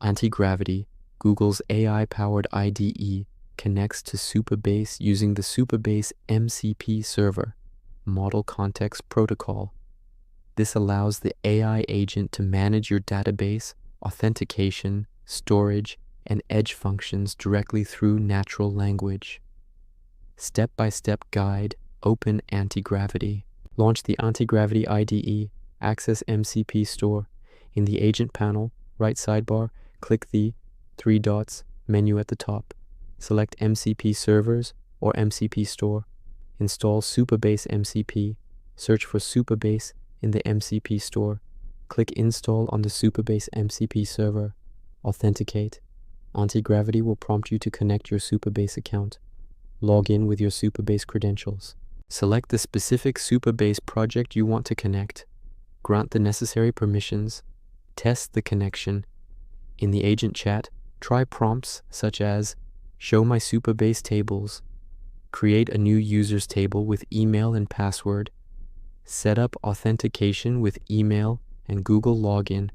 Antigravity, Google's AI-powered IDE, connects to Supabase using the Supabase MCP server, Model Context Protocol. This allows the AI agent to manage your database, authentication, storage, and edge functions directly through natural language. Step-by-step guide, open Antigravity. Launch the Antigravity IDE, access MCP Store. In the Agent panel, right sidebar, click the three dots menu at the top. Select MCP Servers or MCP Store. Install Supabase MCP. Search for Supabase in the MCP Store. Click Install on the Supabase MCP server. Authenticate. Antigravity will prompt you to connect your Supabase account. Log in with your Supabase credentials. Select the specific Supabase project you want to connect. Grant the necessary permissions. Test the connection. In the agent chat, try prompts such as Show my Supabase tables. Create a new users table with email and password. Set up authentication with email and Google login.